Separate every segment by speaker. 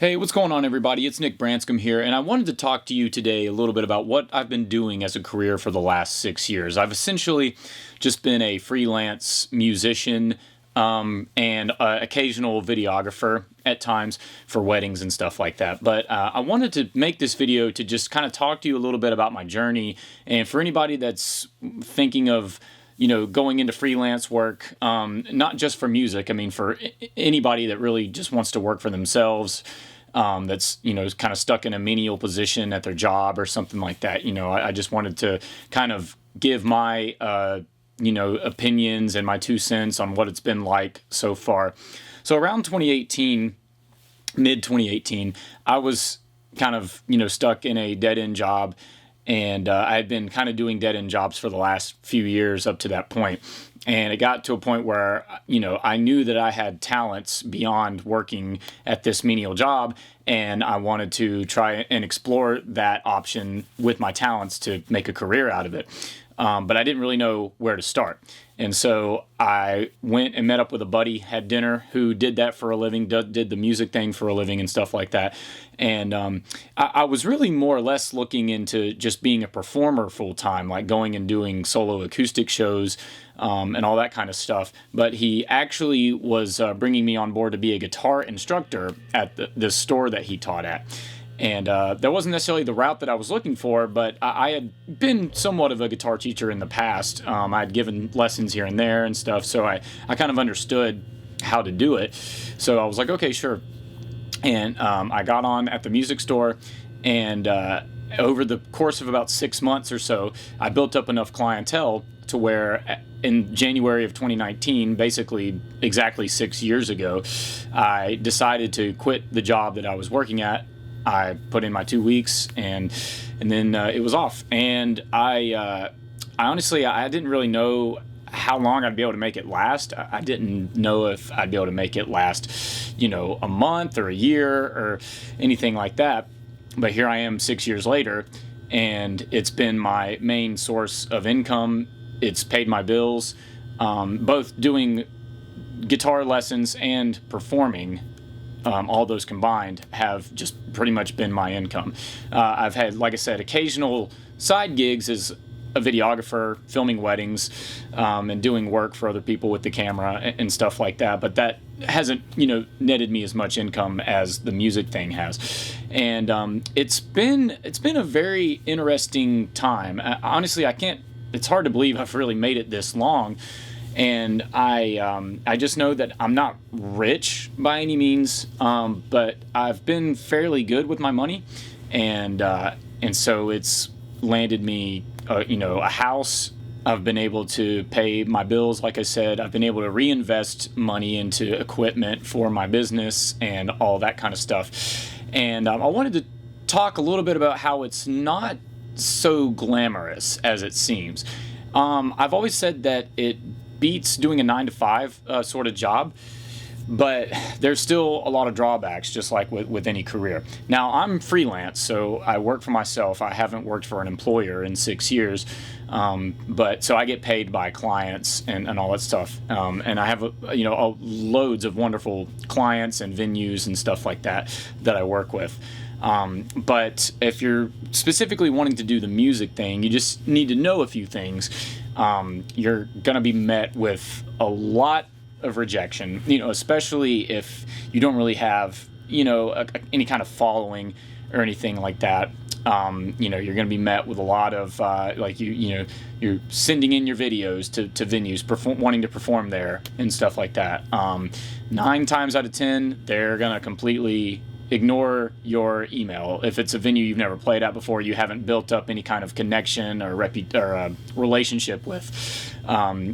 Speaker 1: Hey, what's going on, everybody? It's Nick Branscombe here, and I wanted to talk to you today a little bit about what I've been doing as a career for the last 6 years. I've essentially just been a freelance musician and occasional videographer at times for weddings and stuff like that. But I wanted to make this video to just kind of talk to you a little bit about my journey, and for anybody that's thinking of going into freelance work, not just for music. I mean, for anybody that really just wants to work for themselves, that's, kind of stuck in a menial position at their job or something like that. I just wanted to kind of give my, opinions and my 2 cents on what it's been like so far. So around 2018, mid 2018, I was kind of, stuck in a dead-end job. And I had been kind of doing dead-end jobs for the last few years up to that point. And it got to a point where, I knew that I had talents beyond working at this menial job. And I wanted to try and explore that option with my talents to make a career out of it. But I didn't really know where to start. And so I went and met up with a buddy, had dinner, who did that for a living, did the music thing for a living and stuff like that. And I was really more or less looking into just being a performer full time, like going and doing solo acoustic shows and all that kind of stuff. But he actually was bringing me on board to be a guitar instructor at the store that he taught at. And that wasn't necessarily the route that I was looking for, but I had been somewhat of a guitar teacher in the past. I had given lessons here and there and stuff, so I kind of understood how to do it. So I was like, okay, sure. And I got on at the music store, and over the course of about 6 months or so, I built up enough clientele to where in January of 2019, basically exactly 6 years ago, I decided to quit the job that I was working at. I put in my 2 weeks, and then it was off. And I honestly, I didn't really know how long I'd be able to make it last. I didn't know if I'd be able to make it last, a month or a year or anything like that. But here I am 6 years later, and it's been my main source of income. It's paid my bills, both doing guitar lessons and performing. All those combined have just pretty much been my income. I've had, like I said, occasional side gigs as a videographer, filming weddings, and doing work for other people with the camera and stuff like that. But that hasn't, netted me as much income as the music thing has. And it's been a very interesting time. Honestly, it's hard to believe I've really made it this long. And I just know that I'm not rich by any means, but I've been fairly good with my money, and so it's landed me, a house. I've been able to pay my bills. Like I said, I've been able to reinvest money into equipment for my business and all that kind of stuff. And I wanted to talk a little bit about how it's not so glamorous as it seems. I've always said that it beats doing a 9-to-5 sort of job, but there's still a lot of drawbacks, just like with any career. Now, I'm freelance, so I work for myself. I haven't worked for an employer in 6 years, but so I get paid by clients and all that stuff. And I have loads of wonderful clients and venues and stuff like that I work with. But if you're specifically wanting to do the music thing, you just need to know a few things. You're going to be met with a lot of rejection, especially if you don't really have, any kind of following or anything like that. You're going to be met with a lot of, you're sending in your videos to venues, wanting to perform there and stuff like that. 9 times out of 10, they're going to completely ignore your email. If it's a venue you've never played at before, you haven't built up any kind of connection or relationship with,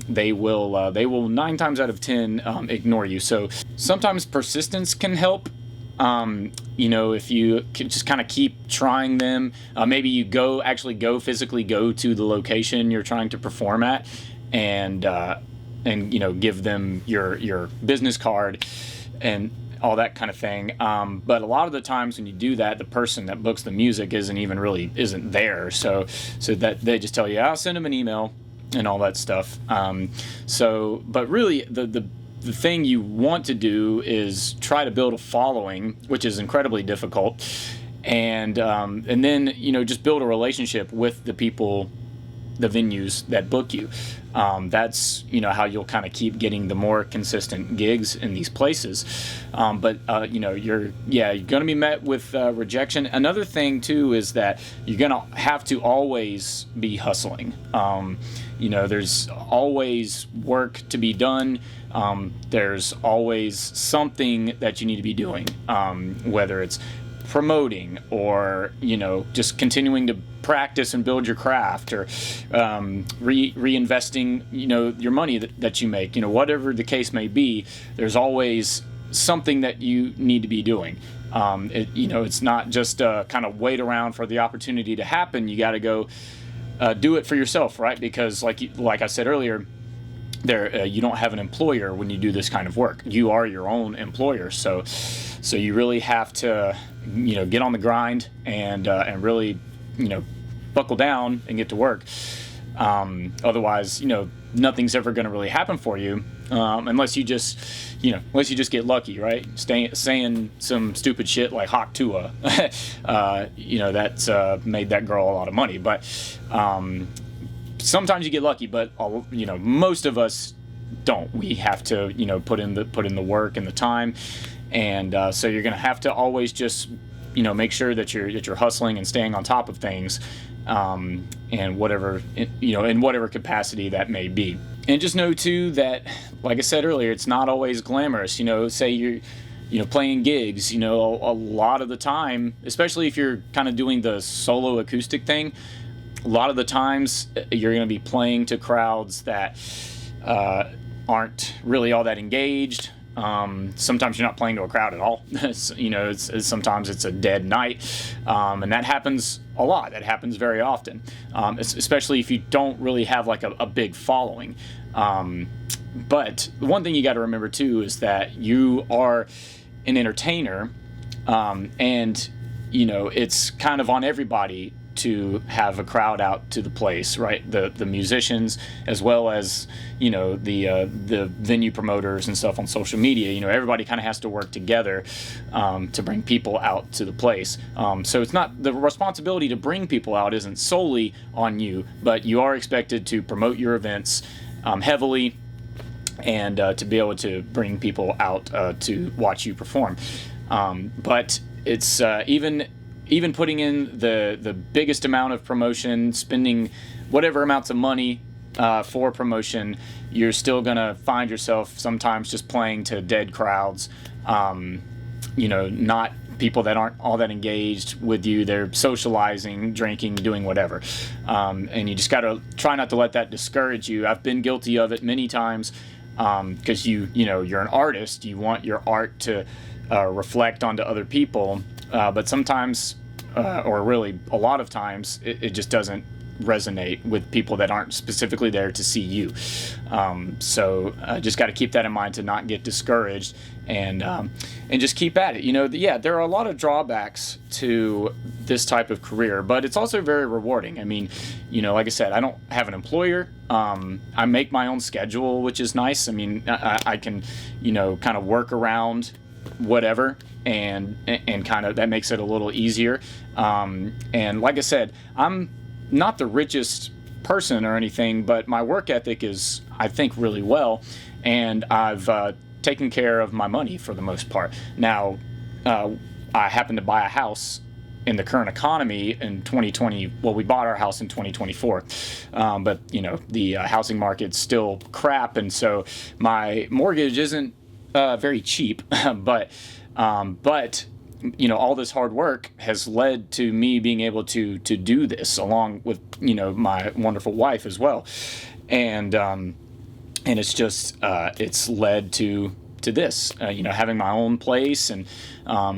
Speaker 1: they will 9 times out of 10 ignore you. So sometimes persistence can help. If you can just kind of keep trying them, maybe you physically go to the location you're trying to perform at, and give them your business card and all that kind of thing. But a lot of the times when you do that, the person that books the music isn't there. So that they just tell you, I'll send them an email and all that stuff. But really the the thing you want to do is try to build a following, which is incredibly difficult, and then just build a relationship with the people, the venues that book you. That's how you'll kind of keep getting the more consistent gigs in these places. But you're going to be met with rejection. Another thing too is that you're going to have to always be hustling. There's always work to be done. There's always something that you need to be doing, whether it's promoting or just continuing to practice and build your craft, or reinvesting your money that you make, whatever the case may be. There's always something that you need to be doing. It's not just kind of wait around for the opportunity to happen. You got to go do it for yourself, right? Because like I said earlier, you don't have an employer when you do this kind of work. You are your own employer, so you really have to get on the grind and really buckle down and get to work. Otherwise, nothing's ever going to really happen for you, unless you just get lucky, right? Saying some stupid shit like Hawk Tua, that's made that girl a lot of money. But sometimes you get lucky, but most of us don't. We have to put in the work and the time, and so you're going to have to always just make sure that you're hustling and staying on top of things, and whatever in whatever capacity that may be. And just know too that, like I said earlier, it's not always glamorous. Say you're playing gigs, a lot of the time, especially if you're kind of doing the solo acoustic thing, a lot of the times you're going to be playing to crowds that aren't really all that engaged. Sometimes you're not playing to a crowd at all. Sometimes it's a dead night, and that happens a lot. That happens very often, especially if you don't really have like a big following. But the one thing you got to remember too is that you are an entertainer, and it's kind of on everybody to have a crowd out to the place, right? The musicians, as well as the venue promoters and stuff on social media. Everybody kind of has to work together to bring people out to the place. So it's not, the responsibility to bring people out isn't solely on you, but you are expected to promote your events heavily, and to be able to bring people out to watch you perform. But it's even putting in the biggest amount of promotion, spending whatever amounts of money for promotion, you're still going to find yourself sometimes just playing to dead crowds, not people that aren't all that engaged with you. They're socializing, drinking, doing whatever. And you just got to try not to let that discourage you. I've been guilty of it many times, because you're an artist. You want your art to reflect onto other people, but sometimes, or really a lot of times, it just doesn't resonate with people that aren't specifically there to see you. So just got to keep that in mind, to not get discouraged, and just keep at it. There are a lot of drawbacks to this type of career, but it's also very rewarding. I mean, like I said, I don't have an employer. I make my own schedule, which is nice. I mean, I can, kind of work around whatever, and kind of that makes it a little easier. And like I said, I'm not the richest person or anything, but my work ethic is, I think, really well, and I've taken care of my money for the most part. Now, I happen to buy a house in the current economy in 2020. Well, we bought our house in 2024, but the housing market's still crap, and so my mortgage isn't very cheap, but all this hard work has led to me being able to do this, along with my wonderful wife as well, and it's just it's led to this, having my own place, and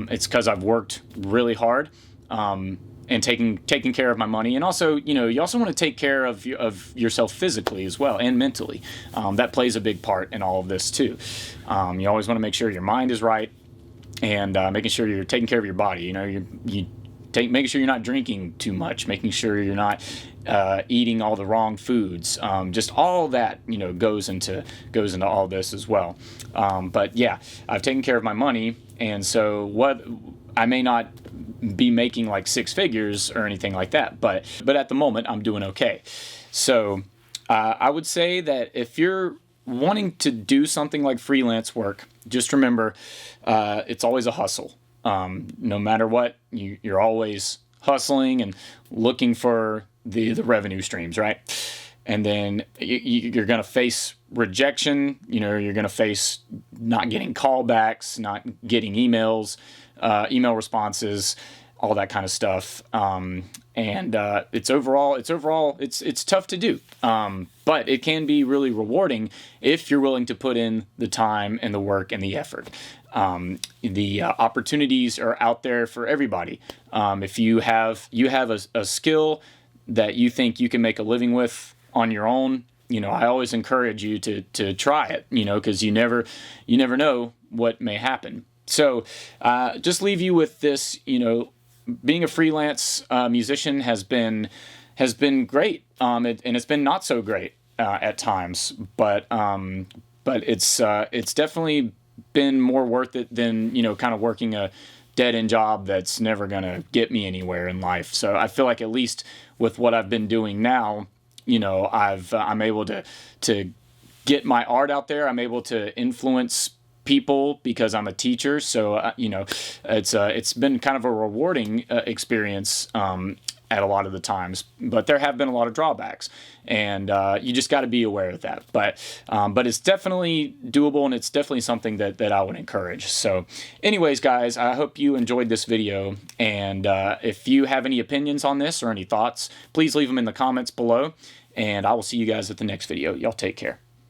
Speaker 1: it's because I've worked really hard, and taking care of my money, and also you also want to take care of yourself physically as well, and mentally. That plays a big part in all of this too. You always want to make sure your mind is right, and making sure you're taking care of your body. making sure you're not drinking too much, making sure you're not eating all the wrong foods. Just all that, goes into all this as well. But yeah, I've taken care of my money, and so what I may not be making like six figures or anything like that, but at the moment I'm doing okay. So I would say that if you're wanting to do something like freelance work, just remember it's always a hustle. No matter what, you're always hustling and looking for the revenue streams, right? And then you're going to face rejection. You're going to face not getting callbacks, not getting emails, email responses, all that kind of stuff. And it's tough to do. But it can be really rewarding if you're willing to put in the time and the work and the effort. The opportunities are out there for everybody. If you have a skill that you think you can make a living with on your own, I always encourage you to try it, because you never know what may happen. So just leave you with this, being a freelance musician has been great, and it's been not so great at times, but it's definitely been more worth it than kind of working a dead-end job that's never gonna get me anywhere in life. So I feel like at least with what I've been doing now, I'm able to get my art out there. I'm able to influence people because I'm a teacher. So it's been kind of a rewarding experience at a lot of the times, but there have been a lot of drawbacks, and you just got to be aware of that. But it's definitely doable, and it's definitely something that I would encourage. So anyways, guys, I hope you enjoyed this video, and if you have any opinions on this or any thoughts, please leave them in the comments below, and I will see you guys at the next video. Y'all take care.